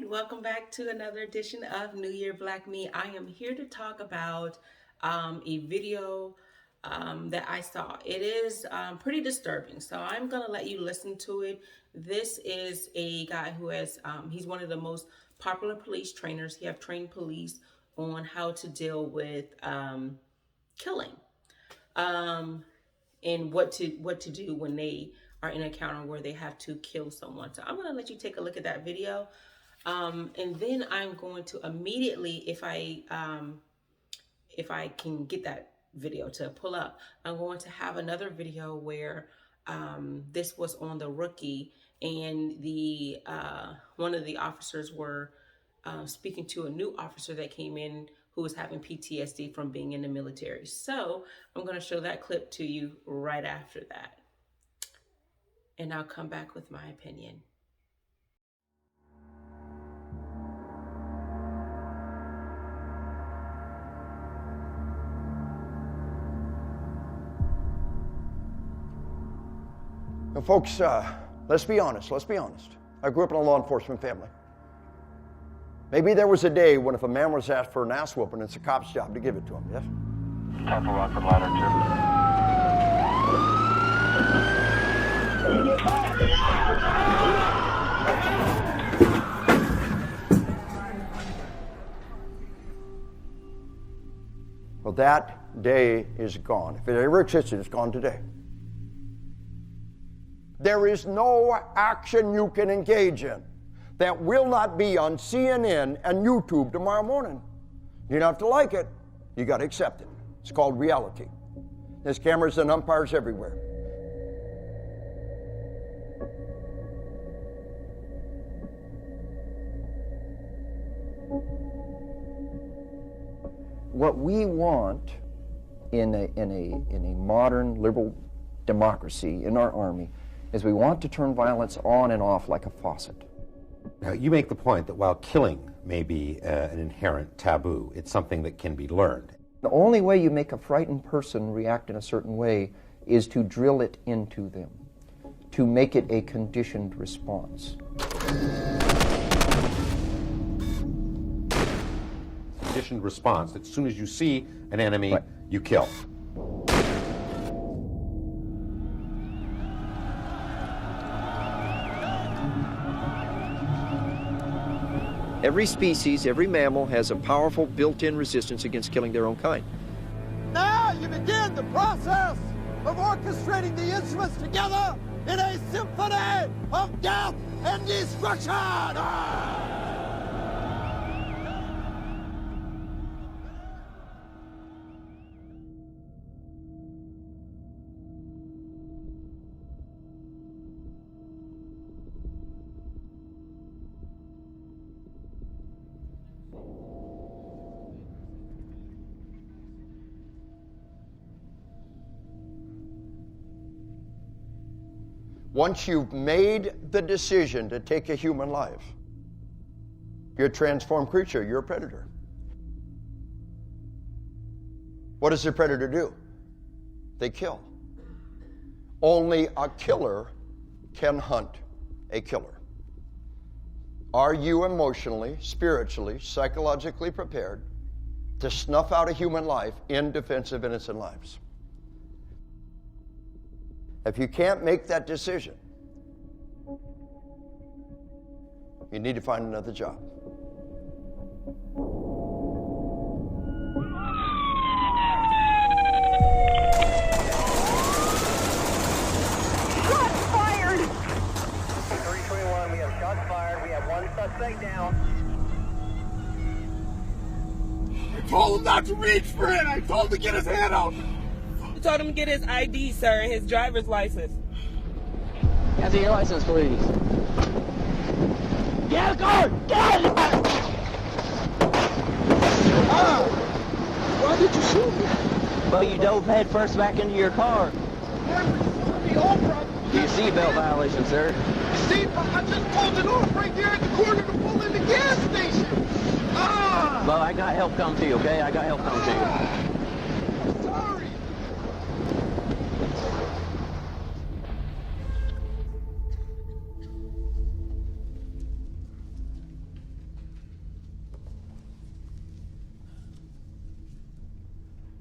Welcome back to another edition of New Year Black Me. I am here to talk about a video that I saw. It is pretty disturbing, so I'm going to let you listen to it. This is a guy who he's one of the most popular police trainers. He have trained police on how to deal with killing. And what to do when they are in a encounter where they have to kill someone. So I'm going to let you take a look at that video. And then I'm going to immediately, if I can get that video to pull up, I'm going to have another video where this was on the rookie, and the one of the officers were speaking to a new officer that came in who was having PTSD from being in the military. So I'm going to show that clip to you right after that, and I'll come back with my opinion. Now, folks, let's be honest. I grew up in a law enforcement family. Maybe there was a day when if a man was asked for an ass whooping, it's a cop's job to give it to him, yes? Temple Rockford Ladder 2. Well, that day is gone. If it ever existed, it's gone today. There is no action you can engage in that will not be on CNN and YouTube tomorrow morning. You don't have to like it. You got to accept it. It's called reality. There's cameras and umpires everywhere. What we want in a modern liberal democracy in our army is we want to turn violence on and off like a faucet. Now, you make the point that while killing may be an inherent taboo, it's something that can be learned. The only way you make a frightened person react in a certain way is to drill it into them, to make it a conditioned response. Conditioned response, that as soon as you see an enemy, right, you kill. Every species, every mammal has a powerful built-in resistance against killing their own kind. Now you begin the process of orchestrating the instruments together in a symphony of death and destruction! Once you've made the decision to take a human life, you're a transformed creature, you're a predator. What does a predator do? They kill. Only a killer can hunt a killer. Are you emotionally, spiritually, psychologically prepared to snuff out a human life in defense of innocent lives? If you can't make that decision, you need to find another job. Shots fired! 321, we have shots fired. We have one suspect down. I told him not to reach for it! I told him to get his hand out! You told him to get his ID, sir, and his driver's license. Can I see your license, please? Get out of the car! Get out of the car! Why did you shoot me? Well, you dove head first back into your car. Do you seatbelt violation, sir? I just pulled it off right there at the corner to pull in the gas station! Well, I got help come to you, okay? I got help come to you. Sorry!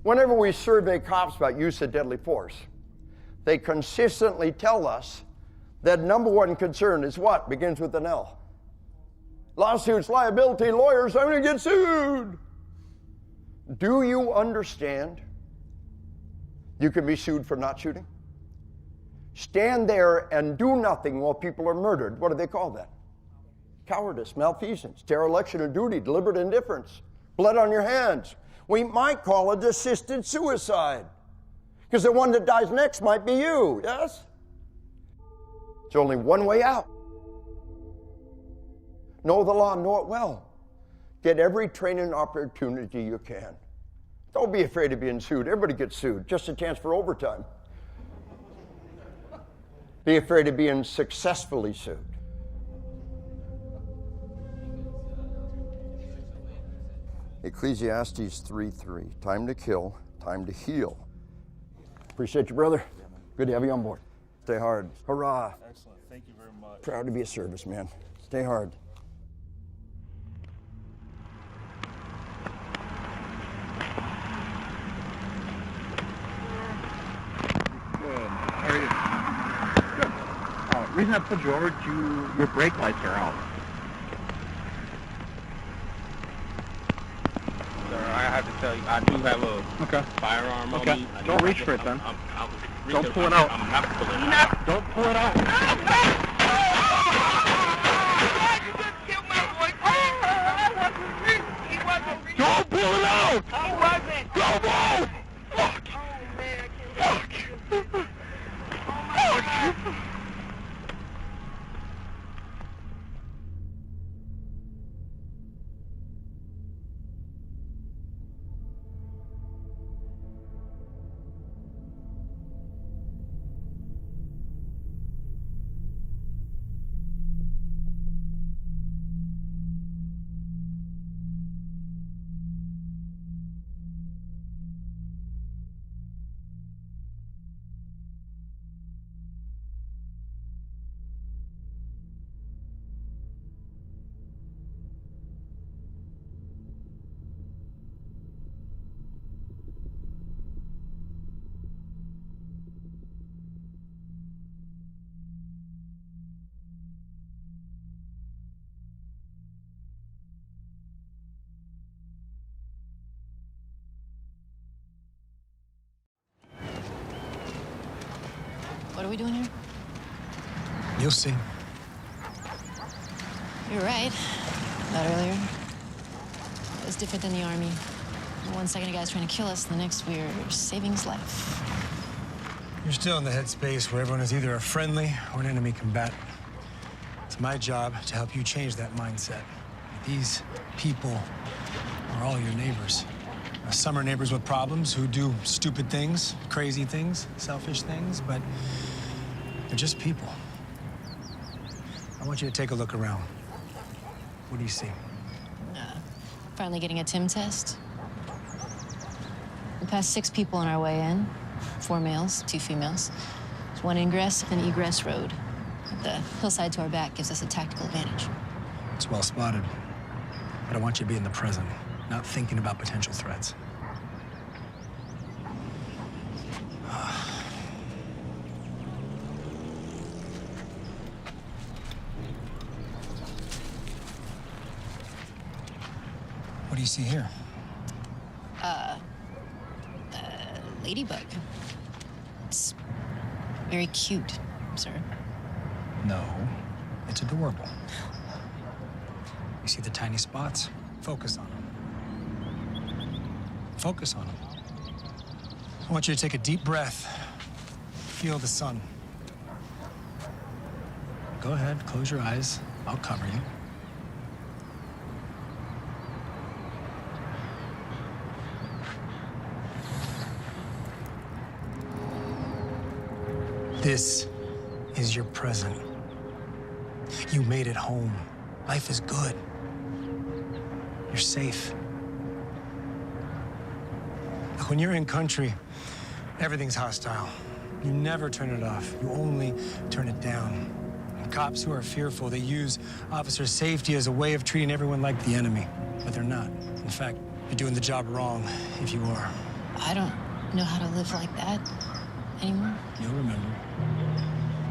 Whenever we survey cops about use of deadly force, they consistently tell us that number one concern is what? Begins with an L. Lawsuits, liability, lawyers, I'm going to get sued. Do you understand you can be sued for not shooting? Stand there and do nothing while people are murdered. What do they call that? Cowardice, malfeasance, dereliction of duty, deliberate indifference, blood on your hands. We might call it assisted suicide, because the one that dies next might be you, yes? There's only one way out. Know the law, know it well. Get every training opportunity you can. Don't be afraid of being sued. Everybody gets sued. Just a chance for overtime. Be afraid of being successfully sued. Ecclesiastes 3:3. Time to kill, time to heal. Appreciate you, brother. Good to have you on board. Stay hard. Hurrah. Excellent. Thank you very much. Proud to be a serviceman. Stay hard. Good. How are you? Good. Reason I pulled you over, your brake lights are out. Sir, I have to tell you, I do have a firearm on me. Don't reach for it then. Don't pull it out. I'm not pulling it out. Don't pull it out. Don't pull it out! I wasn't! Don't move! Fuck! Oh man, I can't Fuck! Fuck! What are we doing here? You'll see. You're right. Not earlier. It was different than the Army. One second a guy's trying to kill us, the next we're saving his life. You're still in the headspace where everyone is either a friendly or an enemy combatant. It's my job to help you change that mindset. These people are all your neighbors. Some are neighbors with problems who do stupid things, crazy things, selfish things, but they're just people. I want you to take a look around. What do you see? Finally getting a TIM test. We passed 6 people on our way in. 4 males, 2 females. There's 1 ingress and egress road. The hillside to our back gives us a tactical advantage. It's well spotted. But I want you to be in the present, not thinking about potential threats. What do you see here? Ladybug. It's very cute, sir. No, it's adorable. You see the tiny spots? Focus on them. Focus on them. I want you to take a deep breath. Feel the sun. Go ahead, close your eyes. I'll cover you. This is your present. You made it home. Life is good. You're safe. Look, when you're in country, everything's hostile. You never turn it off. You only turn it down. And cops who are fearful, they use officer safety as a way of treating everyone like the enemy. But they're not. In fact, you're doing the job wrong if you are. I don't know how to live like that anymore. You'll remember.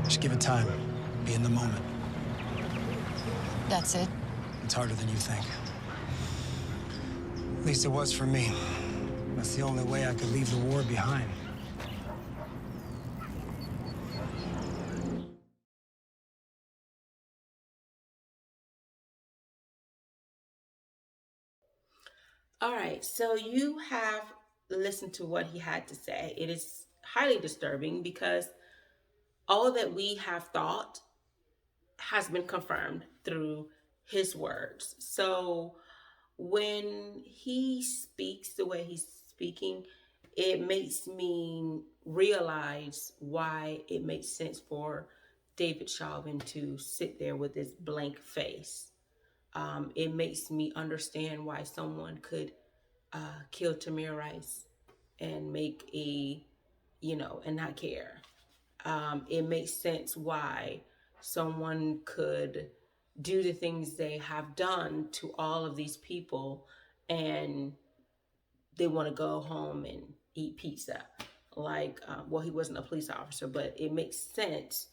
Just give it time. Be in the moment. That's it. It's harder than you think. At least it was for me. That's the only way I could leave the war behind. All right, so you have listened to what he had to say. It is highly disturbing because all that we have thought has been confirmed through his words. So when he speaks the way he's speaking, it makes me realize why it makes sense for David Chauvin to sit there with this blank face. It makes me understand why someone could kill Tamir Rice and make and not care. It makes sense why someone could do the things they have done to all of these people and they want to go home and eat pizza. Like, well, he wasn't a police officer, but it makes sense.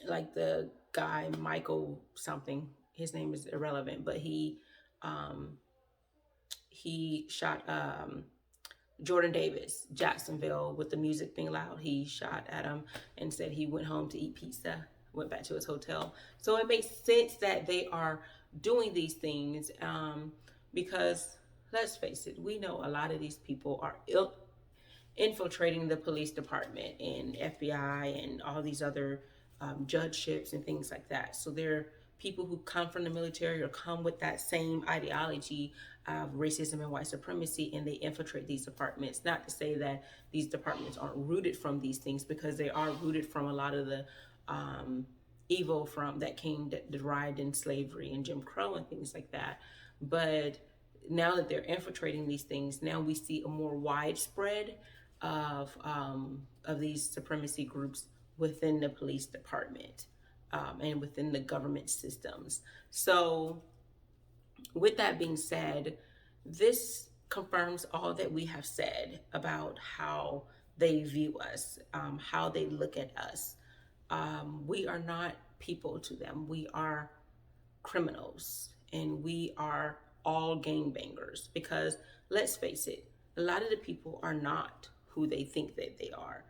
Like the guy, Michael something, his name is irrelevant, but he shot Jordan Davis, Jacksonville, with the music being loud. He shot at him and said he went home to eat pizza, went back to his hotel. So it makes sense that they are doing these things because, let's face it, we know a lot of these people are infiltrating the police department and FBI and all these other judgeships and things like that. So they're people who come from the military or come with that same ideology of racism and white supremacy, and they infiltrate these departments. Not to say that these departments aren't rooted from these things, because they are rooted from a lot of the evil from that came that derived in slavery and Jim Crow and things like that. But now that they're infiltrating these things, now we see a more widespread of these supremacy groups within the police department and within the government systems. So with that being said, this confirms all that we have said about how they view us, how they look at us. We are not people to them. We are criminals, and we are all gangbangers, because let's face it, a lot of the people are not who they think that they are.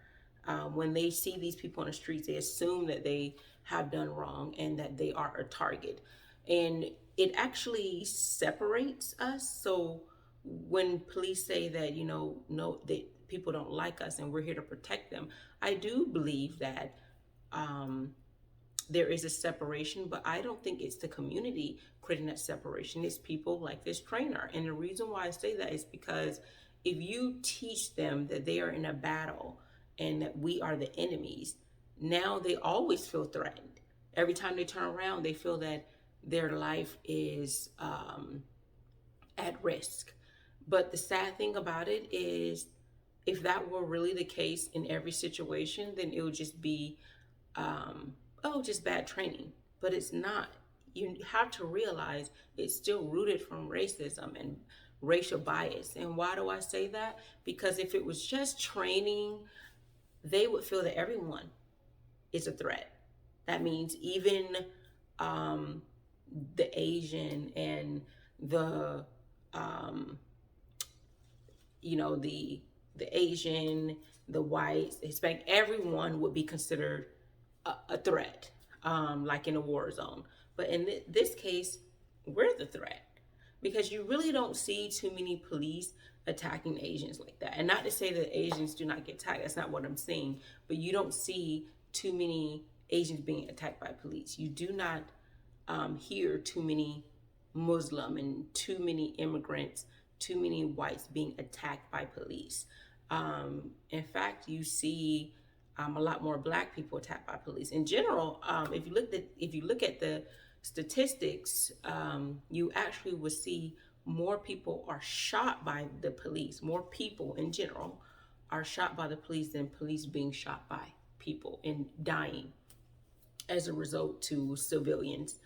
When they see these people on the streets, they assume that they have done wrong and that they are a target. And it actually separates us. So when police say that, no, that people don't like us and we're here to protect them, I do believe that there is a separation, but I don't think it's the community creating that separation. It's people like this trainer. And the reason why I say that is because if you teach them that they are in a battle and that we are the enemies, now they always feel threatened. Every time they turn around, they feel that their life is at risk. But the sad thing about it is, if that were really the case in every situation, then it would just be just bad training. But it's not. You have to realize it's still rooted from racism and racial bias. And why do I say that? Because if it was just training, they would feel that everyone is a threat. That means even the Asian and the the Asian, the whites, the Hispanic, everyone would be considered a threat, like in a war zone. But in this case, we're the threat, because you really don't see too many police attacking Asians like that. And not to say that Asians do not get attacked, that's not what I'm saying, but you don't see too many Asians being attacked by police. You do not hear too many Muslim and too many immigrants, too many whites being attacked by police. In fact, you see a lot more Black people attacked by police. In general, if you look at the statistics, you actually will see more people are shot by the police. More people in general are shot by the police than police being shot by people and dying as a result to civilians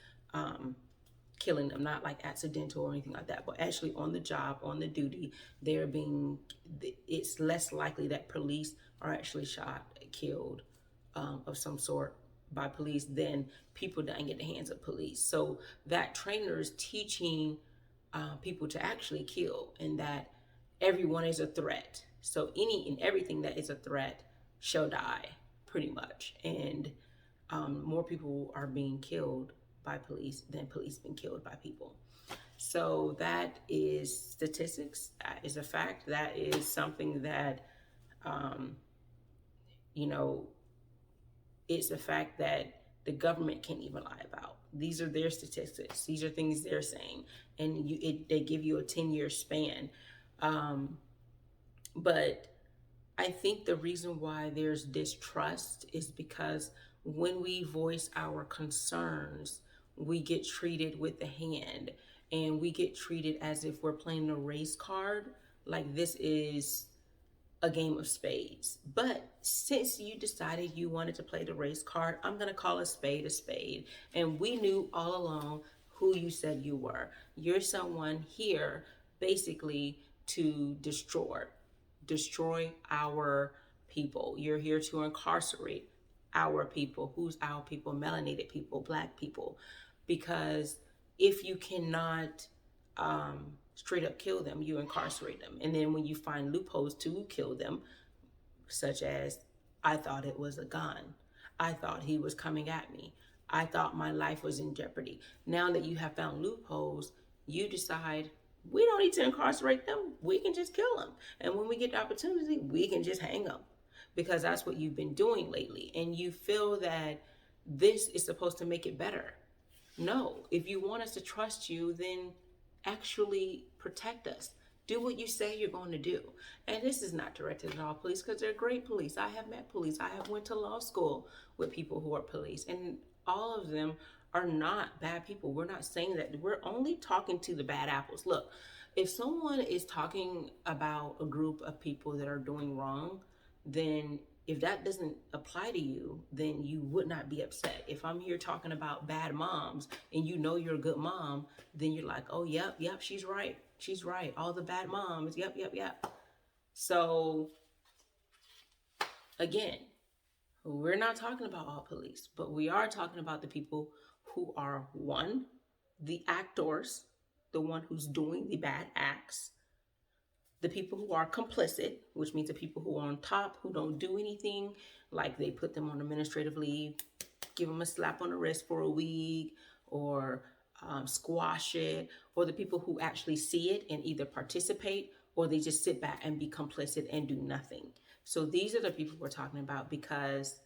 killing them, not like accidental or anything like that, but actually on the job, on the duty, it's less likely that police are actually shot, killed of some sort by police than people dying at the hands of police. So that trainer is teaching people to actually kill, and that everyone is a threat. So any and everything that is a threat shall die, pretty much. And more people are being killed by police than police being killed by people. So that is statistics. That is a fact. That is something that, you know, it's a fact that the government can't even lie about. These are their statistics. These are things they're saying, and they give you a 10-year span. But I think the reason why there's distrust is because when we voice our concerns, we get treated with the hand, and we get treated as if we're playing a race card, like this is a game of spades. But since you decided you wanted to play the race card, I'm going to call a spade a spade. And we knew all along who you said you were. You're someone here basically to destroy our people. You're here to incarcerate our people. Who's our people? Melanated people, Black people. Because if you cannot straight up kill them, you incarcerate them. And then when you find loopholes to kill them, such as, I thought it was a gun, I thought he was coming at me, I thought my life was in jeopardy. Now that you have found loopholes, you decide we don't need to incarcerate them, we can just kill them. And when we get the opportunity, we can just hang them, because that's what you've been doing lately. And you feel that this is supposed to make it better. No, if you want us to trust you, then actually protect us. Do what you say you're going to do. And this is not directed at all police, because they're great police. I have met police. I have went to law school with people who are police, and all of them are not bad people. We're not saying that. We're only talking to the bad apples. Look, if someone is talking about a group of people that are doing wrong, then if that doesn't apply to you, then you would not be upset. If I'm here talking about bad moms and you know you're a good mom, then you're like, oh, yep, she's right. She's right. All the bad moms. Yep. So again, we're not talking about all police, but we are talking about the people who are, one, the actors, the one who's doing the bad acts, the people who are complicit, which means the people who are on top, who don't do anything, like they put them on administrative leave, give them a slap on the wrist for a week, or squash it, or the people who actually see it and either participate or they just sit back and be complicit and do nothing. So these are the people we're talking about, because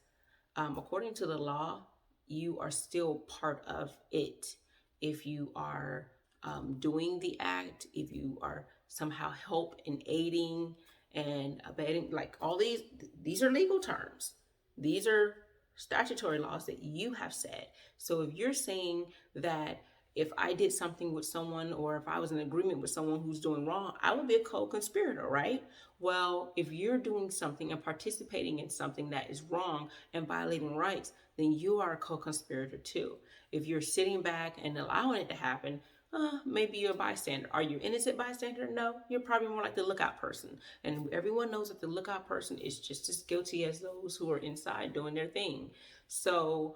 according to the law, you are still part of it. If you are doing the act, if you are somehow help in aiding and abetting, like all these are legal terms. These are statutory laws that you have said. So if you're saying that if I did something with someone, or if I was in agreement with someone who's doing wrong, I would be a co-conspirator, right? Well, if you're doing something and participating in something that is wrong and violating rights, then you are a co-conspirator too. If you're sitting back and allowing it to happen, maybe you're a bystander. Are you an innocent bystander? No, you're probably more like the lookout person. And everyone knows that the lookout person is just as guilty as those who are inside doing their thing. So,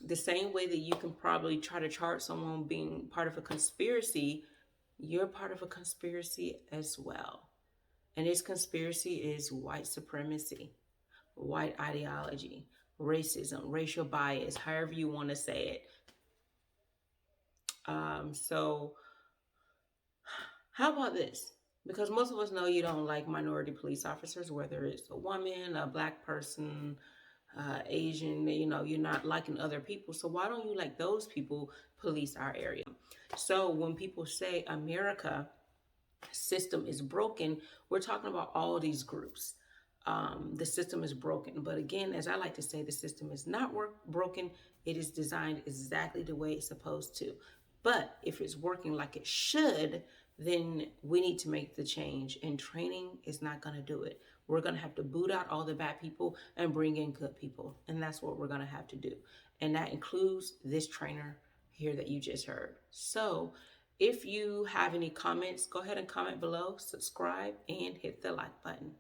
the same way that you can probably try to charge someone being part of a conspiracy, you're part of a conspiracy as well. And this conspiracy is white supremacy, white ideology, racism, racial bias, however you want to say it. So how about this? Because most of us know you don't like minority police officers, whether it's a woman, a Black person, Asian, you're not liking other people. So why don't you let those people police our area? So when people say America system is broken, we're talking about all these groups. The system is broken. But again, as I like to say, the system is not broken. It is designed exactly the way it's supposed to. But if it's working like it should, then we need to make the change. And training is not going to do it. We're going to have to boot out all the bad people and bring in good people. And that's what we're going to have to do. And that includes this trainer here that you just heard. So if you have any comments, go ahead and comment below, subscribe, and hit the like button.